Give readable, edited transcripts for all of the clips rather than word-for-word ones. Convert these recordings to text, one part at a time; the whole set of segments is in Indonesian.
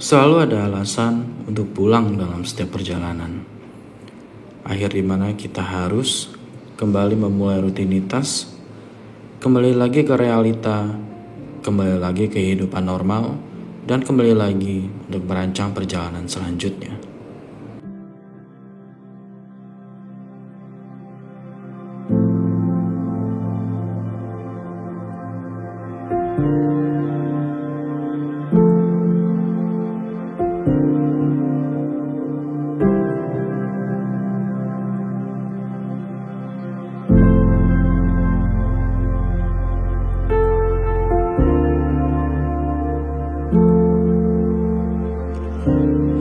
Selalu ada alasan untuk pulang dalam setiap perjalanan. Akhir dimana kita harus kembali memulai rutinitas, kembali lagi ke realita, kembali lagi ke kehidupan normal, dan kembali lagi untuk merancang perjalanan selanjutnya.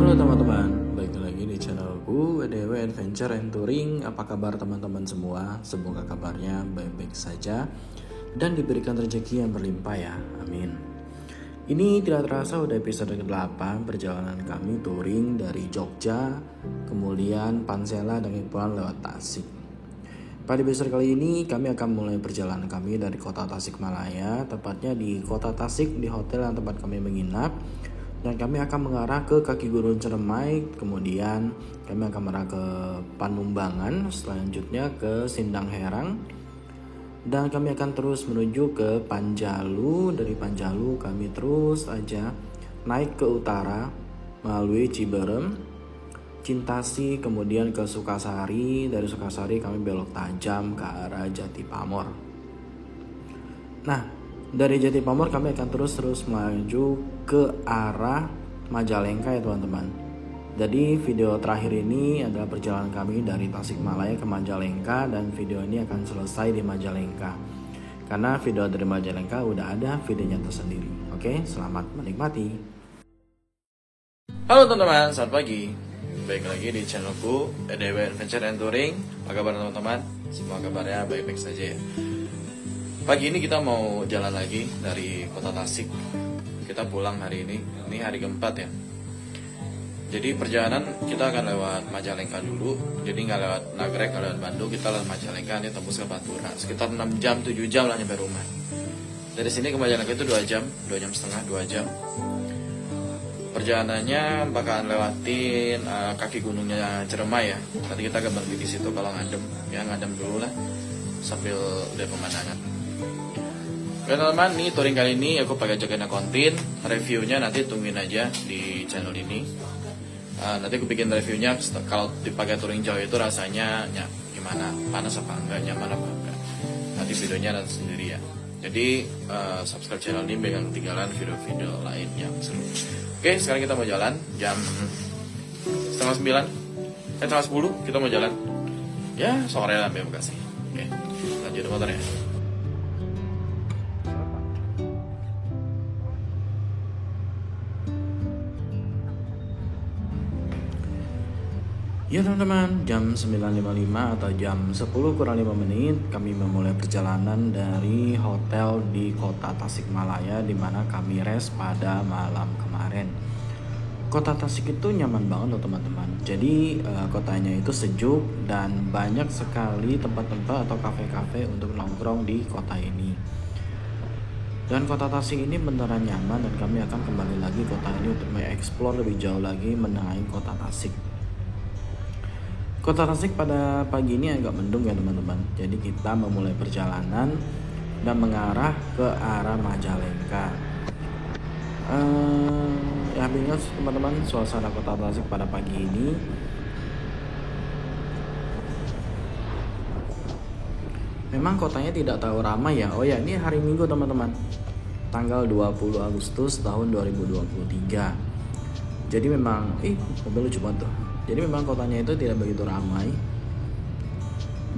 Halo teman-teman, balik lagi di channelku EDW Adventure and Touring. Apa kabar teman-teman semua? Semoga kabarnya baik-baik saja dan diberikan rezeki yang berlimpah ya, amin. Ini tidak terasa udah episode ke-8 perjalanan kami touring dari Jogja, kemudian Pansela dan pulang lewat Tasik. Pada episode kali ini kami akan mulai perjalanan kami dari kota Tasikmalaya, tepatnya di kota Tasik di hotel yang tempat kami menginap. Dan kami akan mengarah ke kaki Gunung Ciremai, kemudian kami akan mengarah ke Panumbangan, selanjutnya ke Sindang Herang, dan kami akan terus menuju ke Panjalu. Dari Panjalu kami terus aja naik ke utara melalui Ciberem, Cintasi, kemudian ke Sukasari. Dari Sukasari kami belok tajam ke arah Jatipamor. Nah, dari Jatipamor kami akan terus melaju ke arah Majalengka ya teman-teman. Jadi video terakhir ini adalah perjalanan kami dari Tasikmalaya ke Majalengka, dan video ini akan selesai di Majalengka. Karena video dari Majalengka udah ada videonya tersendiri. Oke, selamat menikmati. Halo teman-teman, selamat pagi. Baik lagi di channelku EDW Adventure and Touring. Apa kabar teman-teman? Semua kabarnya baik-baik saja ya. Pagi ini kita mau jalan lagi dari kota Tasik. Kita pulang hari ini hari keempat ya. Jadi perjalanan kita akan lewat Majalengka dulu. Jadi nggak lewat Nagrek, nggak lewat Bandung, kita lewat Majalengka, nanti tembus ke Pantura. Sekitar 6 jam, 7 jam lah nyampe rumah. Dari sini ke Majalengka itu 2 jam, 2 jam setengah, 2 jam. Perjalanannya bakalan lewatin kaki gunungnya Ciremai ya. Nanti kita akan berhenti di situ kalau ngadem, ya ngadem dulu lah sambil lihat pemandangan. Oke teman-teman, nih touring kali ini aku pakai jaket kontin. Reviewnya nanti tungguin aja di channel ini. Nanti aku bikin reviewnya kalau dipakai touring jauh itu rasanya ya, gimana, panas apa enggak, nyaman apa enggak. Nanti videonya nanti sendiri ya. Jadi subscribe channel ini biar gak ketinggalan video-video lain yang seru. Oke, sekarang kita mau jalan jam setengah 9, setengah 10 kita mau jalan. Ya sore lah sampai Bekasi. Oke, lanjut motornya. Ya teman-teman, jam 9.55 atau jam 10 kurang 5 menit kami memulai perjalanan dari hotel di kota Tasikmalaya, di mana kami rest pada malam kemarin. Kota Tasik itu nyaman banget loh teman-teman. Jadi kotanya itu sejuk dan banyak sekali tempat-tempat atau kafe-kafe untuk nongkrong di kota ini. Dan kota Tasik ini beneran nyaman, dan kami akan kembali lagi kota ini untuk mengeksplor lebih jauh lagi mengenai kota Tasik. Kota Tasik pada pagi ini agak mendung ya teman-teman. Jadi kita memulai perjalanan dan mengarah ke arah Majalengka. Ya bingung teman-teman, suasana kota Tasik pada pagi ini. Memang kotanya tidak terlalu ramai ya. Oh ya, ini hari Minggu teman-teman. Tanggal 20 Agustus tahun 2023. Jadi memang mobil lucu banget tuh. Jadi memang kotanya itu tidak begitu ramai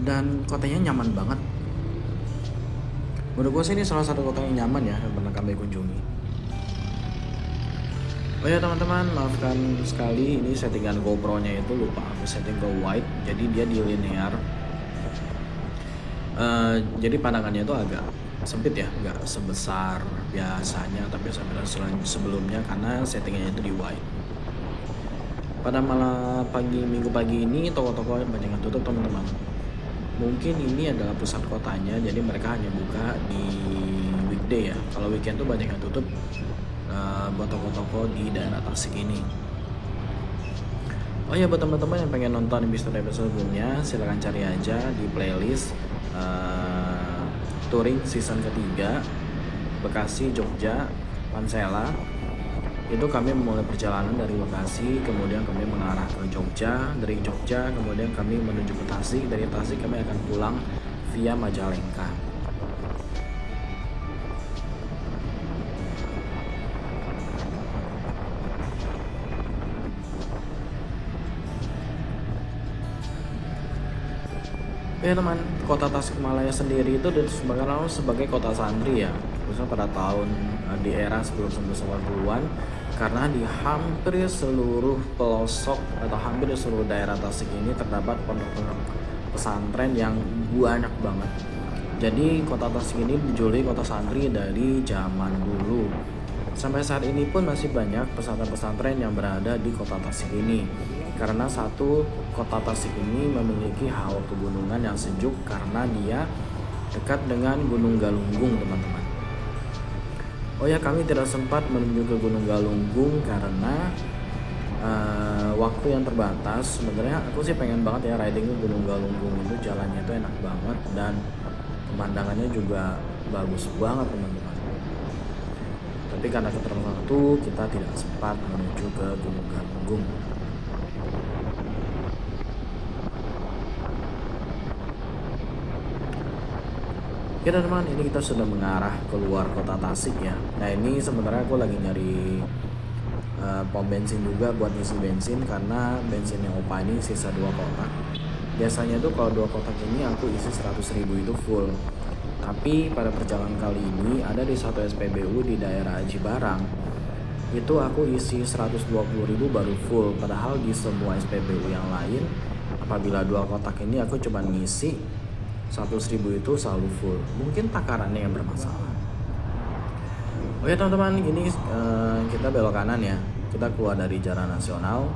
dan kotanya nyaman banget. Menurut gue sih ini salah satu kota yang nyaman ya yang pernah kami kunjungi. Oh ya teman-teman, maafkan sekali ini settingan GoPro-nya itu lupa aku setting ke wide, jadi dia di linear. Jadi pandangannya itu agak sempit ya, nggak sebesar biasanya atau sebelumnya karena settingnya itu di wide. Pada malam minggu pagi ini toko-toko banyak yang tutup teman-teman. Mungkin ini adalah pusat kotanya, jadi mereka hanya buka di weekday ya. Kalau weekend tuh banyak yang tutup. buat toko-toko di daerah Tasik ini. Oh ya, buat teman-teman yang pengen nonton episode sebelumnya, silahkan cari aja di playlist touring season ketiga Bekasi, Jogja, Pansela. Itu kami memulai perjalanan dari Bekasi, kemudian kami mengarah ke Jogja, dari Jogja kemudian kami menuju ke Tasik, dari Tasik kami akan pulang via Majalengka. Ya teman, kota Tasikmalaya sendiri itu disebagai sebagai kota santri ya, khususnya pada tahun di era sebelum 1980-an, karena di hampir seluruh pelosok atau hampir di seluruh daerah Tasik ini terdapat pondok-pondok pesantren yang banyak banget. Jadi kota Tasik ini dijuluki kota santri dari zaman dulu. Sampai saat ini pun masih banyak pesantren-pesantren yang berada di kota Tasik ini. Karena satu, kota Tasik ini memiliki hawa pegunungan yang sejuk karena dia dekat dengan Gunung Galunggung, teman-teman. Oh ya, kami tidak sempat menuju ke Gunung Galunggung karena waktu yang terbatas. Sebenarnya aku sih pengen banget ya riding ke Gunung Galunggung, itu jalannya itu enak banget dan pemandangannya juga bagus banget, teman-teman. Tapi karena keterbatasan waktu, kita tidak sempat menuju ke Gunung Galunggung. Ya teman-teman, ini kita sudah mengarah keluar kota Tasik ya. Nah ini sebenarnya aku lagi nyari pom bensin juga buat ngisi bensin, karena bensinnya Opa ini sisa 2 kotak. Biasanya tuh kalau 2 kotak ini aku isi 100.000 itu full. Tapi pada perjalanan kali ini ada di satu SPBU di daerah Aji Barang, itu aku isi 120.000 baru full. Padahal di semua SPBU yang lain, apabila 2 kotak ini aku cuma ngisi 100.000 itu selalu full. Mungkin takarannya yang bermasalah. Oke teman-teman, ini kita belok kanan ya. Kita keluar dari jalan nasional.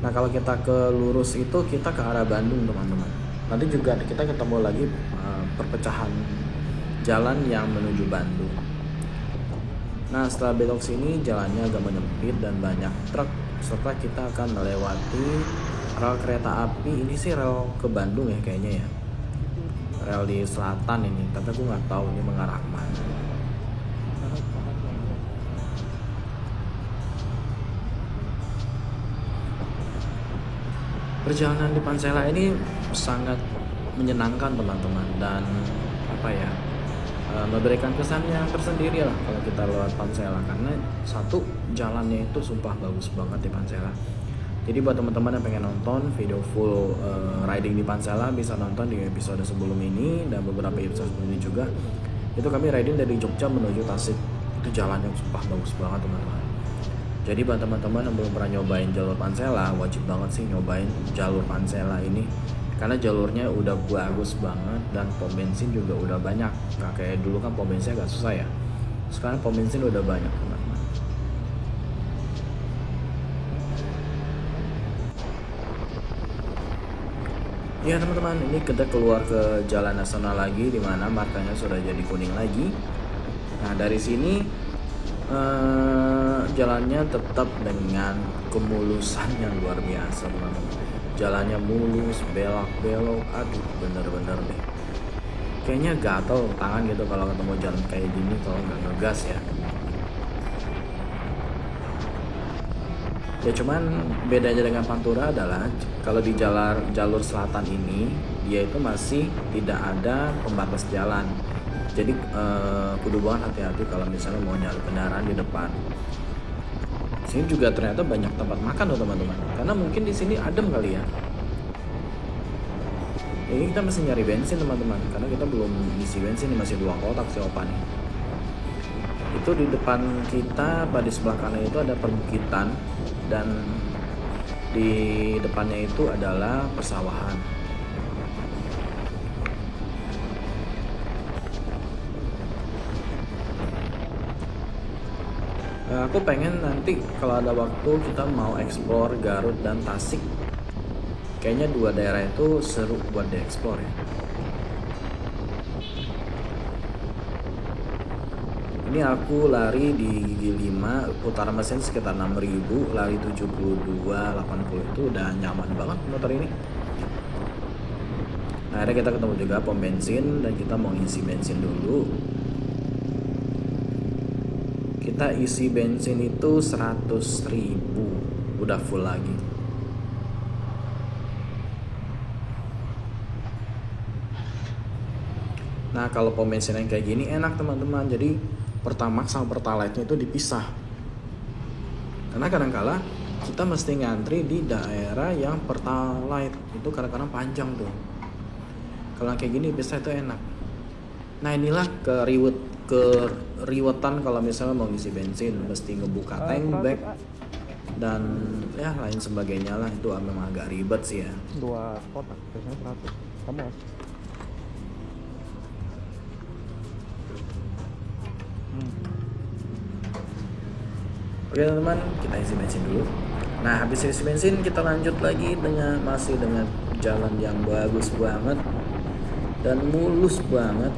Nah kalau kita ke lurus itu kita ke arah Bandung, teman-teman. Nanti juga kita ketemu lagi perpecahan jalan yang menuju Bandung. Nah setelah belok sini jalannya agak menyempit dan banyak truk, serta kita akan melewati rel kereta api. Ini sih rel ke Bandung ya kayaknya ya, rel di selatan ini, tapi aku nggak tahu ini mengarah kemana. Perjalanan di Pansela ini sangat menyenangkan, teman-teman, dan apa ya, memberikan kesan yang tersendiri lah kalau kita lewat Pansela, karena satu, jalannya itu sumpah bagus banget di Pansela. Jadi buat teman-teman yang pengen nonton video full riding di Pansela, bisa nonton di episode sebelum ini dan beberapa episode sebelum ini juga. Itu kami riding dari Jogja menuju Tasik. Itu jalannya sumpah bagus banget, teman-teman. Jadi buat teman-teman yang belum pernah nyobain jalur Pansela, wajib banget sih nyobain jalur Pansela ini. Karena jalurnya udah bagus banget dan pom bensin juga udah banyak. Gak kayak dulu kan pom bensin agak susah ya. Sekarang pom bensin udah banyak, teman-teman. Ya teman-teman, ini kita keluar ke jalan nasional lagi, dimana markanya sudah jadi kuning lagi. Nah dari sini jalannya tetap dengan kemulusan yang luar biasa, teman-teman. Jalannya mulus, belok-belok, aduh bener-bener deh. Kayaknya gatel tangan gitu kalau ketemu jalan kayak gini kalau nggak ngegas ya. Ya cuman bedanya dengan Pantura adalah kalau di jalur selatan ini dia itu masih tidak ada pembatas jalan. Jadi kudu banget hati-hati kalau misalnya mau nyari kendaraan di depan. Sini juga ternyata banyak tempat makan loh, teman-teman. Karena mungkin di sini adem kali ya. Ini kita masih nyari bensin, teman-teman, karena kita belum isi bensin, ini masih 2 kotak si Opa nih. Itu di depan kita, pada sebelah kanan itu ada perbukitan, dan di depannya itu adalah persawahan. Aku pengen nanti kalau ada waktu kita mau explore Garut dan Tasik. Kayaknya 2 daerah itu seru buat dieksplor ya. Ini aku lari di gigi 5, putaran mesin sekitar 6.000, lari 72-80 itu udah nyaman banget motor ini. Nah, akhirnya kita ketemu juga pom bensin dan kita mau isi bensin dulu. Kita isi bensin itu 100.000, udah full lagi. Nah, kalau pom bensin yang kayak gini enak teman-teman. Jadi Pertamax sama Pertalite-nya itu dipisah. Karena kadang-kala kita mesti ngantri di daerah yang Pertalite itu kadang-kadang panjang tuh. Kalau kayak gini bisa itu enak. Nah, inilah keriwetan kalau misalnya mau ngisi bensin, mesti ngebuka tank bag dan ya lain sebagainya lah. Itu memang agak ribet sih ya. 2 kotak biasanya 100. Kamu Oke teman-teman, kita isi bensin dulu. Nah, habis isi bensin kita lanjut lagi masih dengan jalan yang bagus banget dan mulus banget.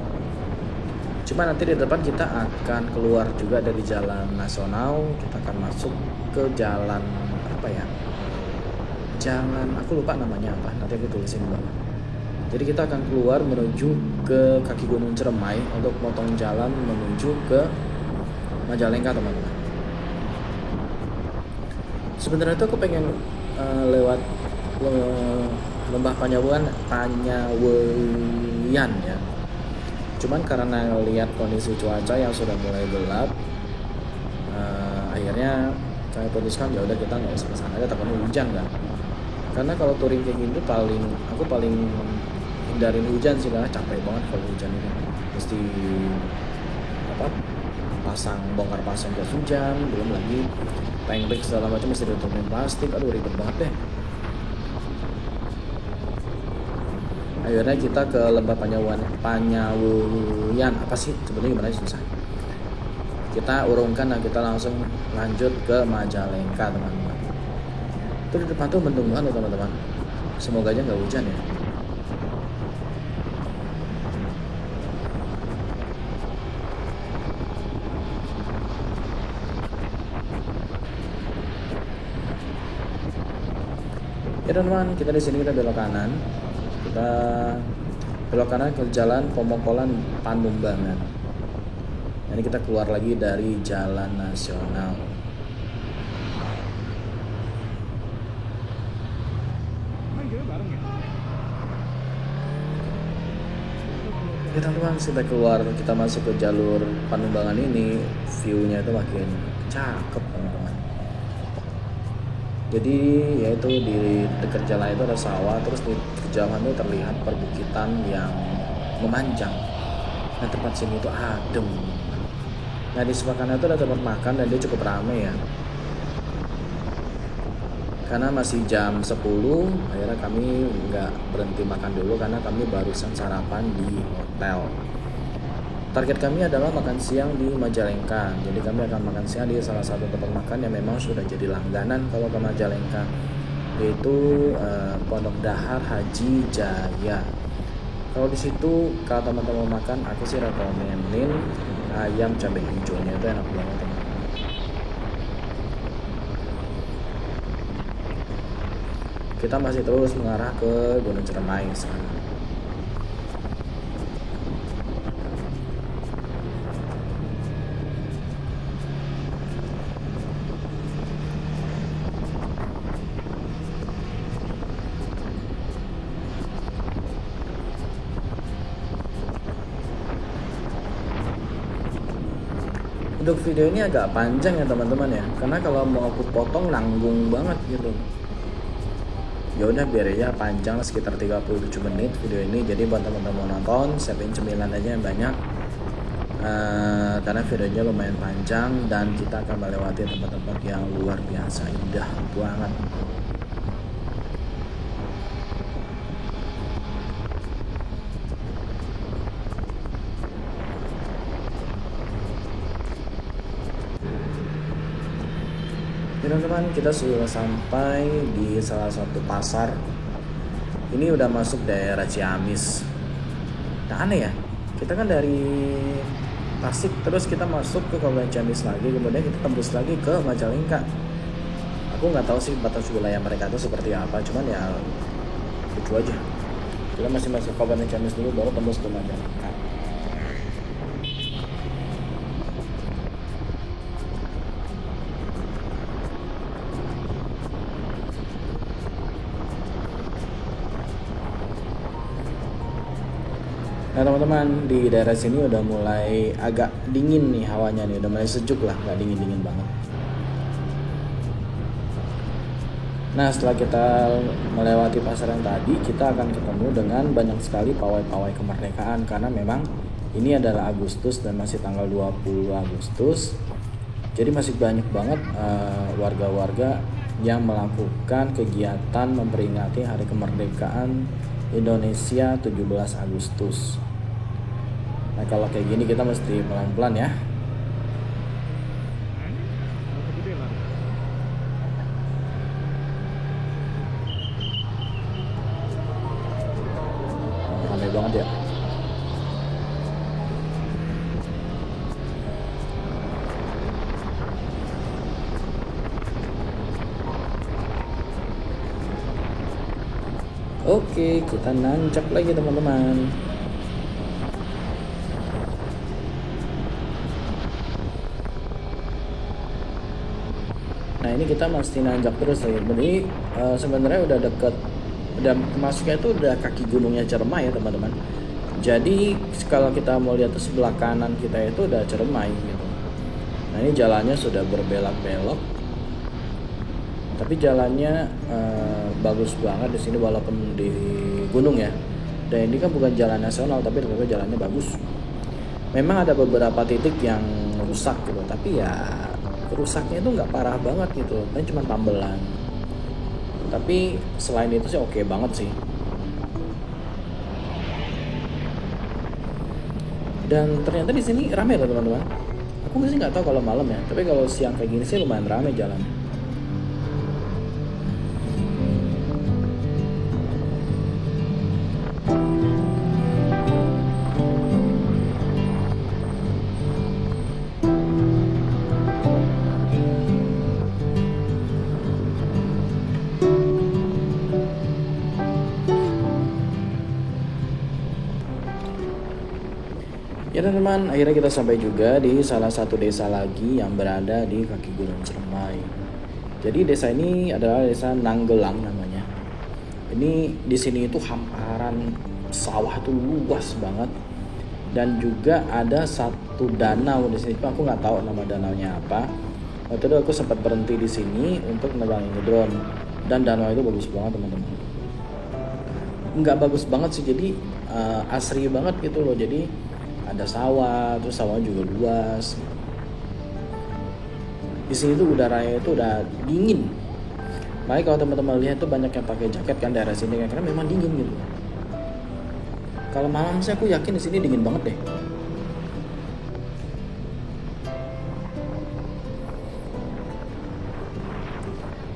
Cuma nanti di depan kita akan keluar juga dari jalan nasional. Kita akan masuk ke jalan apa ya? Jalan aku lupa namanya apa. Nanti aku tulisin di bawah. Jadi kita akan keluar menuju ke kaki Gunung Ciremai untuk potong jalan menuju ke Majalengka teman-teman. Sebenarnya tuh aku pengen lewat lembah Panyawean ya. Cuman karena lihat kondisi cuaca yang sudah mulai gelap, akhirnya saya putuskan ya udah kita nggak usah kesana aja, takutnya hujan kan. Karena kalau touring kayak gini aku paling hindarin hujan sih lah, capek banget kalau hujan itu. Mesti bongkar pasang jas hujan, belum lagi tank bag segala macam mesti ditutupin plastik. Aduh ribet banget deh. Akhirnya kita ke lembah Panyawean apa sih sebenarnya, gimana susah. Kita urungkan dan kita langsung lanjut ke Majalengka teman-teman. Itu di depan tuh mendung banget teman-teman. Semoga aja nggak hujan ya. Ya teman-teman, kita di sini kita belok kanan. Kita belok kanan ke jalan Pemokolan Panumbangan. Ini kita keluar lagi dari jalan nasional. Ya teman-teman, kita masuk ke jalur Panumbangan ini, view-nya itu makin cakep teman-teman. Jadi yaitu di dekat jalan itu ada sawah, terus di kejauhan itu terlihat perbukitan yang memanjang. Nah, tempat sini itu adem. Nah, di sebelah kanan itu ada tempat makan dan dia cukup ramai ya. Karena masih jam 10, akhirnya kami nggak berhenti makan dulu karena kami barusan sarapan di hotel. Target kami adalah makan siang di Majalengka. Jadi kami akan makan siang di salah satu tempat makan yang memang sudah jadi langganan kalau ke Majalengka, yaitu Pondok Dahar Haji Jaya. Kalau di situ kalau teman-teman makan, aku sih rekomenin ayam cabai hijaunya, itu enak banget teman. Kita masih terus mengarah ke Gunung Ciremai sekarang. Untuk video ini agak panjang ya teman-teman ya, karena kalau mau aku potong nanggung banget gitu. Ya udah biar aja panjang sekitar 37 menit video ini. Jadi buat teman-teman nonton, siapin cemilan aja yang banyak. Karena videonya lumayan panjang dan kita akan melewati tempat-tempat yang luar biasa indah banget. Teman-teman, kita sudah sampai di salah satu pasar. Ini udah masuk daerah Ciamis. Nah aneh ya, kita kan dari Tasik, terus kita masuk ke Kabupaten Ciamis lagi, kemudian kita tembus lagi ke Majalengka. Aku nggak tahu sih batas wilayah mereka itu seperti apa, cuman ya lucu aja. Kita masih masuk Kabupaten Ciamis dulu, baru tembus ke Majalengka. Nah teman-teman, di daerah sini udah mulai agak dingin nih hawanya nih, udah mulai sejuk lah, nggak dingin-dingin banget. Nah setelah kita melewati pasar yang tadi, kita akan ketemu dengan banyak sekali pawai-pawai kemerdekaan, karena memang ini adalah Agustus dan masih tanggal 20 Agustus. Jadi masih banyak banget warga-warga yang melakukan kegiatan memperingati Hari Kemerdekaan Indonesia 17 Agustus. Nah kalau kayak gini kita mesti pelan-pelan ya. Ramai banget ya. Oke, kita nanjak lagi teman-teman. Nah ini kita masih nanjak terus lagi. Jadi sebenarnya udah deket, udah masuknya itu udah kaki gunungnya Ciremai ya teman-teman. Jadi kalau kita mau lihat tuh sebelah kanan kita itu udah Ciremai gitu. Nah ini jalannya sudah berbelok-belok, tapi jalannya bagus banget di sini walaupun di gunung ya. Dan ini kan bukan jalan nasional, tapi ternyata jalannya bagus. Memang ada beberapa titik yang rusak gitu, tapi ya rusaknya itu nggak parah banget gitu, kan cuma tambelan. Tapi selain itu sih oke banget sih. Dan ternyata di sini ramai loh teman-teman. Aku sih nggak tahu kalau malam ya, tapi kalau siang kayak gini sih lumayan ramai jalan. Ya teman-teman, akhirnya kita sampai juga di salah satu desa lagi yang berada di kaki Gunung Ciremai. Jadi desa ini adalah desa Nanggelang namanya. Ini di sini itu hamparan sawah tuh luas banget, dan juga ada satu danau di sini. Aku nggak tahu nama danaunya apa. Waktu itu aku sempat berhenti di sini untuk nebangin drone, dan danau itu bagus banget teman-teman. Nggak bagus banget sih, jadi asri banget gitu loh. Jadi ada sawah, terus sawah juga luas. Di sini tuh udaranya itu udah dingin. Makanya kalau teman-teman lihat tuh banyak yang pakai jaket kan daerah sini kan, karena memang dingin gitu. Kalau malam sih aku yakin di sini dingin banget deh.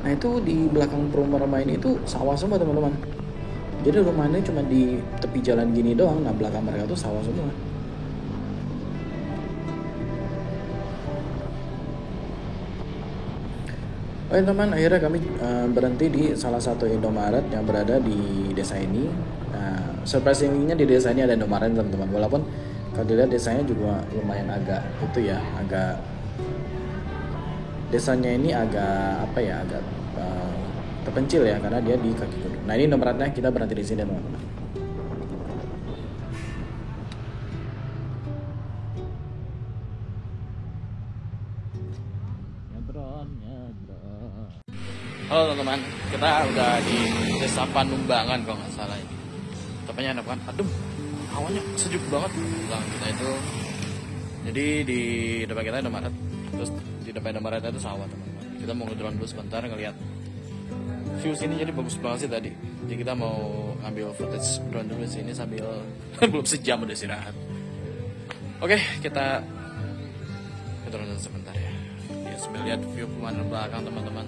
Nah itu di belakang rumah-rumah ini tuh sawah semua teman-teman. Jadi rumahnya cuma di tepi jalan gini doang. Nah belakang mereka tuh sawah semua. Oke teman, akhirnya kami berhenti di salah satu Indomaret yang berada di desa ini. Nah, surprisingnya di desa ini ada Indomaret teman-teman. Walaupun kalau dilihat desanya juga lumayan agak itu ya, agak desanya ini agak apa ya, agak terpencil ya, karena dia di kaki gunung. Nah ini Indomaretnya, kita berhenti di sini teman-teman. Halo teman-teman, kita udah di desa Panumbangan kalau nggak salah ini. Tempatnya enak kan, adem, hawanya sejuk banget. Belakang kita itu, jadi di depan kita ada Indomaret, terus di depan Indomaret itu sawah teman-teman. Kita mau ngedrone dulu sebentar ngeliat view sini, jadi bagus banget sih tadi. Jadi kita mau ngambil footage drone dulu sini sambil belum sejam udah istirahat. Oke, kita drone sebentar ya. Ya sambil lihat view pemandangan belakang teman-teman.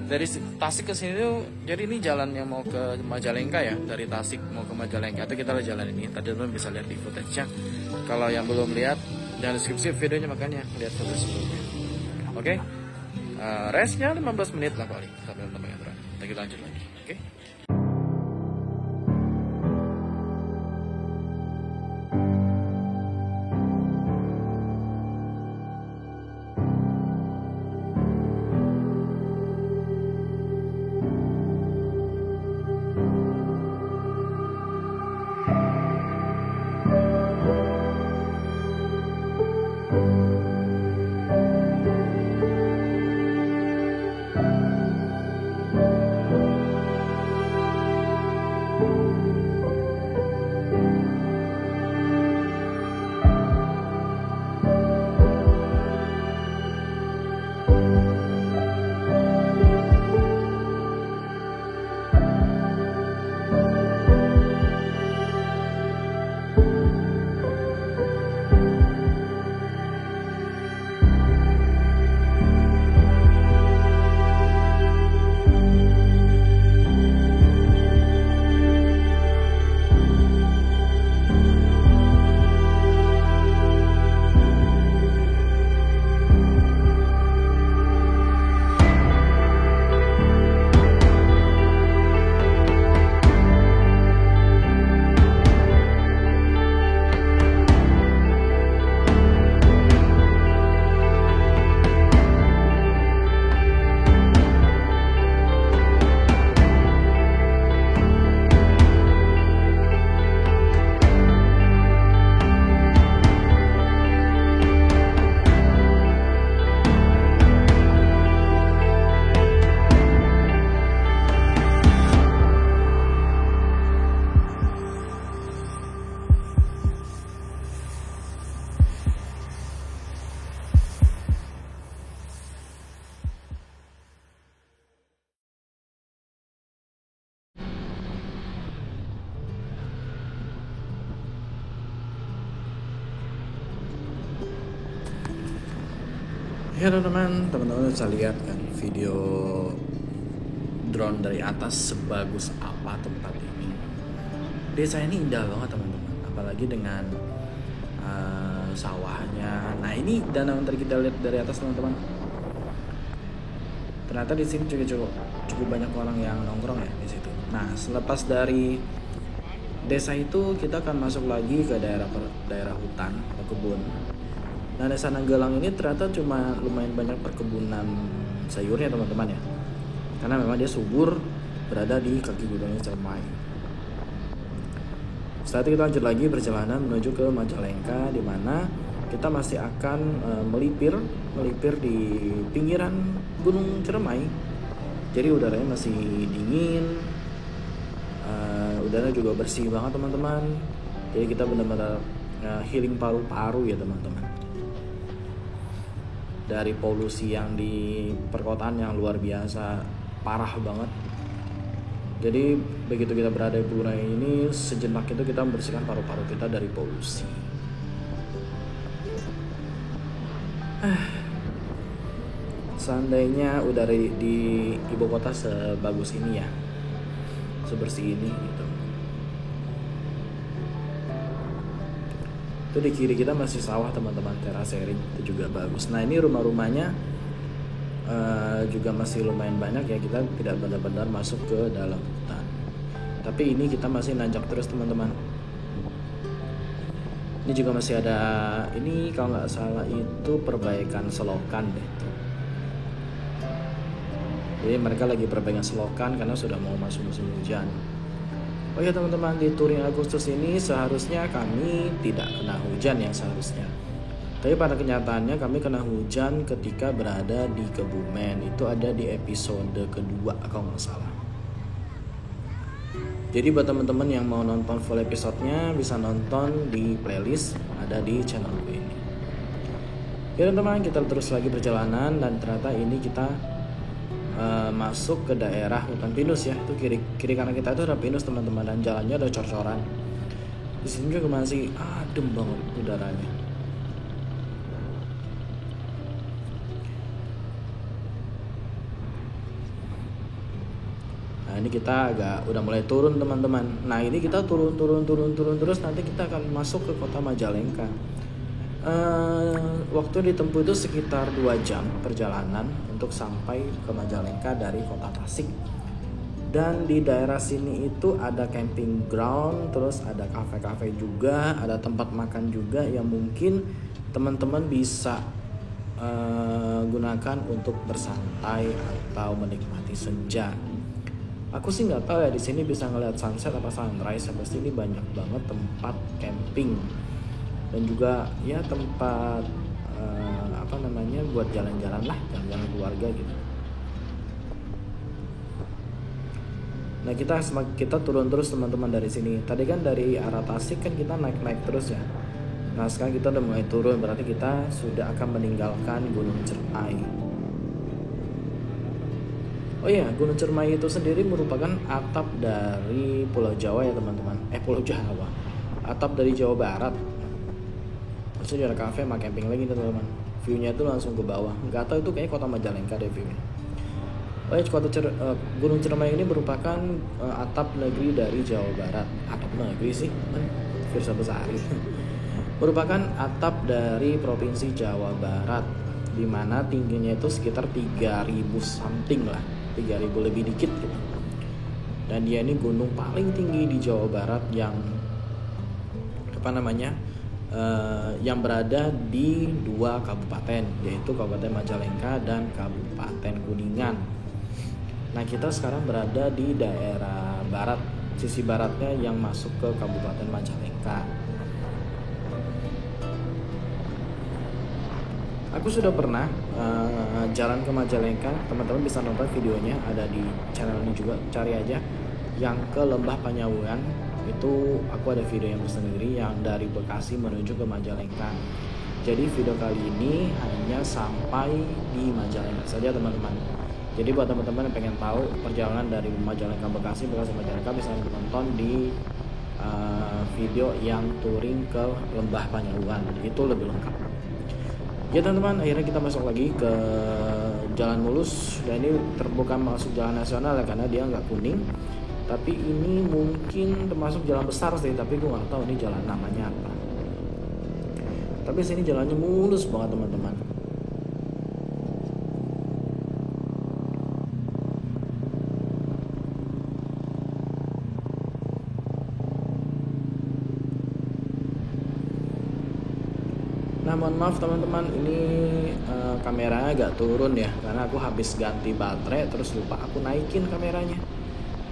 Dari Tasik ke sini tuh, jadi ini jalan yang mau ke Majalengka ya, dari Tasik mau ke Majalengka itu kita lihat jalan ini. Tadi teman bisa lihat di footage-nya. Kalau yang belum lihat, jangan skip videonya, makanya lihat foto sebelumnya. Oke, restnya 15 menit lah kali sambil teman yang kita lanjut lagi. Oke. Ya teman-teman bisa lihat kan video drone dari atas sebagus apa tempat ini. Desa ini indah banget teman-teman, apalagi dengan sawahnya. Nah ini danau yang tadi kita lihat dari atas teman-teman. Ternyata di sini juga cukup banyak orang yang nongkrong ya di situ. Nah selepas dari desa itu kita akan masuk lagi ke daerah hutan atau kebun. Nah desa Nanggalang ini ternyata cuma lumayan banyak perkebunan sayurnya teman-teman ya, karena memang dia subur berada di kaki gunungnya Ciremai. Setelah itu kita lanjut lagi perjalanan menuju ke Majalengka, di mana kita masih akan melipir di pinggiran Gunung Ciremai. Jadi udaranya masih dingin, udaranya juga bersih banget teman-teman. Jadi kita benar-benar healing paru-paru ya teman-teman. Dari polusi yang di perkotaan yang luar biasa parah banget. Jadi begitu kita berada di pegunungan ini, sejenak itu kita membersihkan paru-paru kita dari polusi. Seandainya udara di ibu kota sebagus ini ya, sebersih ini gitu. Itu di kiri kita masih sawah teman-teman, terasering itu juga bagus. Nah ini rumah-rumahnya juga masih lumayan banyak ya, kita tidak benar-benar masuk ke dalam hutan. Tapi ini kita masih nanjak terus teman-teman. Ini juga masih ada, ini kalau nggak salah itu perbaikan selokan deh. Jadi mereka lagi perbaikan selokan karena sudah mau masuk musim hujan. Oh ya teman-teman, di touring Agustus ini seharusnya kami tidak kena hujan ya seharusnya. Tapi pada kenyataannya kami kena hujan ketika berada di Kebumen. Itu ada di episode kedua kalau nggak salah. Jadi buat teman-teman yang mau nonton full episodenya bisa nonton di playlist ada di channel gue ini. Ya teman-teman, kita terus lagi perjalanan dan ternyata ini kita masuk ke daerah hutan pinus ya. Itu kiri kanan kita itu ada pinus teman-teman, dan jalannya ada cor-coran. Di sini juga masih adem banget udaranya. Nah ini kita agak udah mulai turun teman-teman. Nah ini kita turun terus, nanti kita akan masuk ke kota Majalengka. Waktu ditempuh itu sekitar 2 jam perjalanan untuk sampai ke Majalengka dari kota Tasik. Dan di daerah sini itu ada camping ground, terus ada kafe-kafe juga, ada tempat makan juga yang mungkin teman-teman bisa gunakan untuk bersantai atau menikmati senja. Aku sih nggak tahu ya di sini bisa ngeliat sunset apa sunrise. Sampai sini banyak banget tempat camping dan juga ya tempat buat jalan-jalan lah, jalan-jalan keluarga gitu. Nah kita turun terus teman-teman dari sini. Tadi kan dari arah Tasik kan kita naik terus ya. Nah sekarang kita udah mulai turun, berarti kita sudah akan meninggalkan Gunung Cermai. Oh iya, Gunung Cermai itu sendiri merupakan atap dari Pulau Jawa ya teman-teman. Pulau Jawa, atap dari Jawa Barat. Maksudnya ada kafe sama camping lagi teman-teman. View-nya itu langsung ke bawah. Nggak tahu itu kayak kota Majalengka deh view-nya. Gunung Cermai ini merupakan atap negeri dari Jawa Barat. Atap negeri sih, Firsa Besari. Merupakan atap dari Provinsi Jawa Barat, di mana tingginya itu sekitar 3.000 something lah, 3.000 lebih dikit gitu. Dan dia ini gunung paling tinggi di Jawa Barat yang yang berada di 2 kabupaten, yaitu Kabupaten Majalengka dan Kabupaten Kuningan. Nah kita sekarang berada di daerah barat, sisi baratnya yang masuk ke Kabupaten Majalengka. Aku sudah pernah jalan ke Majalengka, teman-teman bisa nonton videonya, ada di channel ini juga, cari aja yang ke Lembah Panyawuan. Itu aku ada video yang tersendiri yang dari Bekasi menuju ke Majalengka. Jadi video kali ini hanya sampai di Majalengka saja teman-teman. Jadi buat teman-teman yang pengen tahu perjalanan dari Majalengka Bekasi Majalengka bisa nonton di video yang touring ke Lembah Panyawuan, itu lebih lengkap. Ya teman-teman, akhirnya kita masuk lagi ke jalan mulus. Dan ini terbuka masuk jalan nasional ya, karena dia nggak kuning. Tapi ini mungkin termasuk jalan besar sih, tapi gue nggak tahu ini jalan namanya apa. Tapi sini jalannya mulus banget teman-teman. Nah mohon maaf teman-teman, ini kameranya agak turun ya, karena aku habis ganti baterai terus lupa aku naikin kameranya.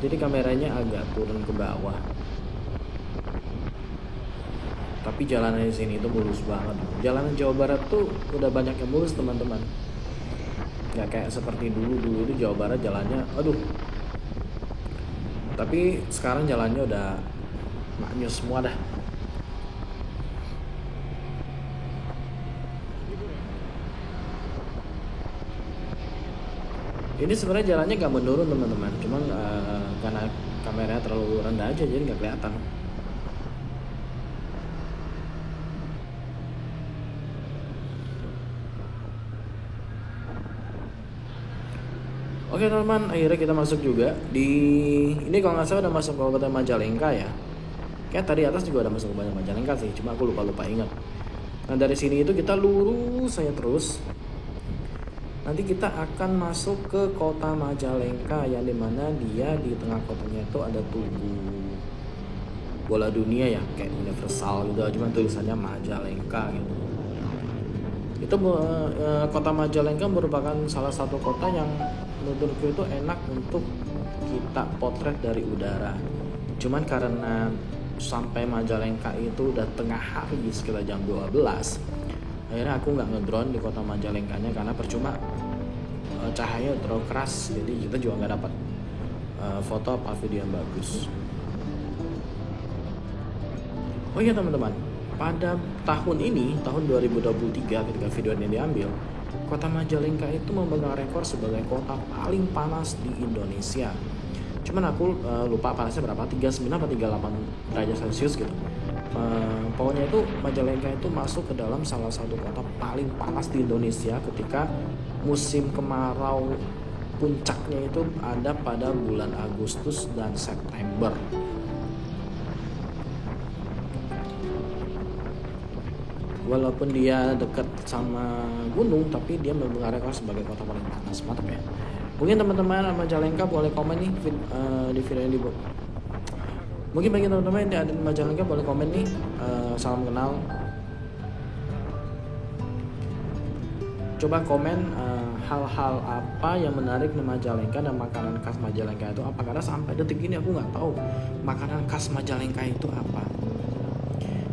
Jadi kameranya agak turun ke bawah. Tapi jalanan di sini itu mulus banget. Jalanan Jawa Barat tuh udah banyak yang mulus teman-teman. Gak kayak seperti dulu itu Jawa Barat jalannya, aduh. Tapi sekarang jalannya udah maknyus semua dah. Ini sebenarnya jalannya nggak menurun teman-teman, cuman karena kameranya terlalu rendah aja jadi nggak kelihatan. Oke teman-teman, akhirnya kita masuk juga di ini, kalau nggak salah udah masuk Kabupaten Majalengka ya. Kayak tadi atas juga udah masuk Kabupaten Majalengka sih, cuma aku lupa ingat. Nah dari sini itu kita lurus saya terus. Nanti kita akan masuk ke kota Majalengka, yang dimana dia di tengah kotanya itu ada tugu bola dunia ya, kayak universal gitu, cuma tulisannya Majalengka gitu. Itu kota Majalengka merupakan salah satu kota yang menurutku itu enak untuk kita potret dari udara. Cuman karena sampai Majalengka itu udah tengah hari sekitar jam 12, akhirnya aku nggak ngedrone di kota Majalengkanya karena percuma, cahaya terlalu keras, jadi kita juga nggak dapat foto apa video yang bagus. Oh iya teman-teman, pada tahun ini, tahun 2023 ketika video ini diambil, kota Majalengka itu memegang rekor sebagai kota paling panas di Indonesia. Cuman aku lupa panasnya berapa, 39 atau 38 derajat Celcius gitu. Pokoknya itu Majalengka itu masuk ke dalam salah satu kota paling panas di Indonesia ketika musim kemarau puncaknya itu ada pada bulan Agustus dan September. Walaupun dia dekat sama gunung, tapi dia membenarkan sebagai kota paling panas. Mantap ya. Mungkin teman-teman Majalengka boleh komen nih di video ini. Mungkin bagi teman-teman yang ada di Majalengka boleh komen nih. Salam kenal. Coba komen hal-hal apa yang menarik di Majalengka dan makanan khas Majalengka itu apa. Karena sampai detik ini aku nggak tahu makanan khas Majalengka itu apa.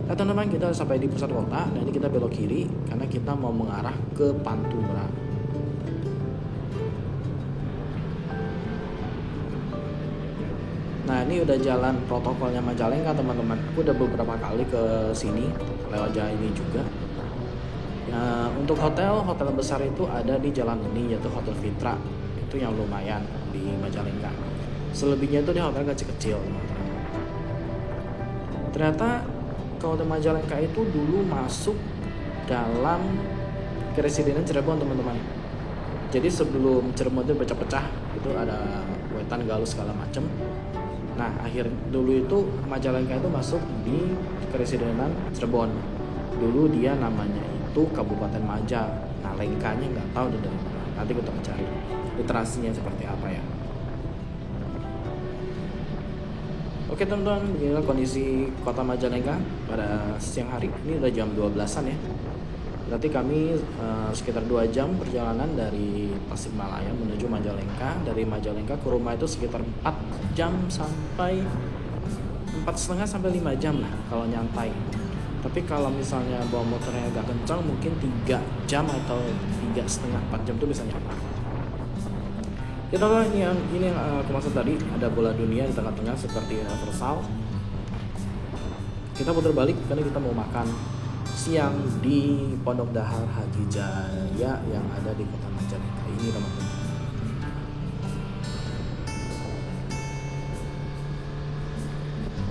Nah teman-teman, kita sampai di pusat kota. Nah ini kita belok kiri karena kita mau mengarah ke Pantura. Nah ini udah jalan protokolnya Majalengka teman-teman. Aku udah beberapa kali ke sini lewat jalan ini juga. Nah, untuk hotel besar itu ada di jalan ini, yaitu Hotel Fitra. Itu yang lumayan di Majalengka. Selebihnya itu di hotel kecil-kecil teman-teman. Ternyata Hotel Majalengka itu dulu masuk dalam Keresiden Cirebon teman-teman. Jadi sebelum Cirebon itu pecah-pecah, itu ada Wetan, Galus segala macem. Nah akhir dulu itu Majalengka itu masuk di Keresidenan Cirebon. Dulu dia namanya itu Kabupaten Maja. Nah lengkanya nggak tahu dari mana. Nanti kita cari literasinya seperti apa ya. Oke teman-teman, beginilah kondisi kota Majalengka pada siang hari. Ini udah jam 12-an ya. Berarti kami sekitar 2 jam perjalanan dari Tasikmalaya menuju Majalengka. Dari Majalengka ke rumah itu sekitar 4 jam sampai 4,5 sampai 5 jam lah kalau nyantai. Tapi kalau misalnya bawa motornya agak kencang mungkin 3 jam atau 3,5 4 jam tuh bisa nyampe. Kita lihat ini yang aku maksud tadi, ada bola dunia di tengah-tengah seperti universal. Kita putar balik karena kita mau makan siang di Pondok Dahar Haji Jaya yang ada di kota Majalengka ini teman-teman.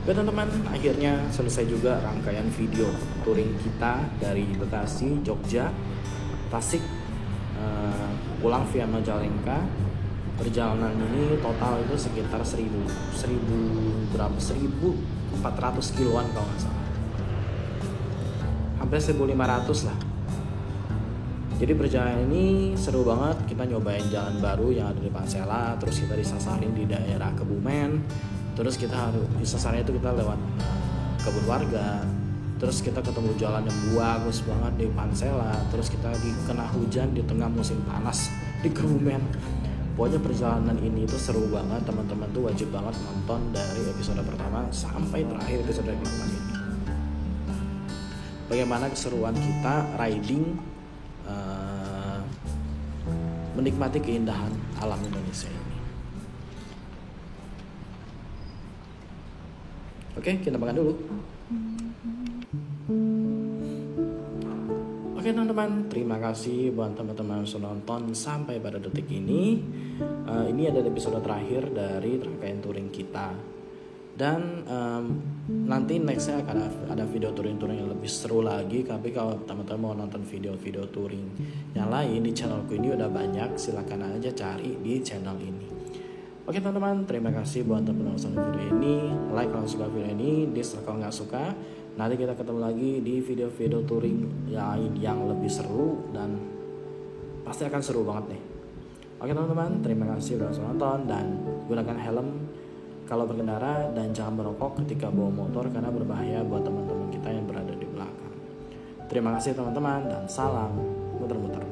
Oke teman-teman, akhirnya selesai juga rangkaian video touring kita dari Bekasi, Jogja, Tasik, pulang via Majalengka. Perjalanan ini total itu sekitar 1.400 kiloan kalau nggak salah, hampir 1.500 lah. Jadi perjalanan ini seru banget. Kita nyobain jalan baru yang ada di Pansela, terus kita disasarin di daerah Kebumen, terus kita harus disasarnya itu kita lewat kebun warga, terus kita ketemu jalan yang bagus banget di Pansela, terus kita dikena hujan di tengah musim panas di Kebumen. Pokoknya perjalanan ini tuh seru banget, teman-teman tuh wajib banget nonton dari episode pertama sampai terakhir episode 8 ini. Bagaimana keseruan kita riding, menikmati keindahan alam Indonesia ini. Oke, kita makan dulu. Oke teman-teman, terima kasih buat teman-teman yang sudah nonton sampai pada detik ini. Ini adalah episode terakhir dari rangkaian touring kita. Dan nanti nextnya akan ada video touring-touring yang lebih seru lagi. Tapi kalau teman-teman mau nonton video-video touring yang lain di channelku ini udah banyak, silahkan aja cari di channel ini. Oke teman-teman, terima kasih buat teman-teman yang nonton video ini. Like kalau suka video ini, dislike kalau nggak suka. Nanti kita ketemu lagi di video-video touring yang lebih seru dan pasti akan seru banget nih. Oke teman-teman, terima kasih sudah nonton dan gunakan helm kalau berkendara dan jangan merokok ketika bawa motor karena berbahaya buat teman-teman kita yang berada di belakang. Terima kasih teman-teman dan salam muter-muter.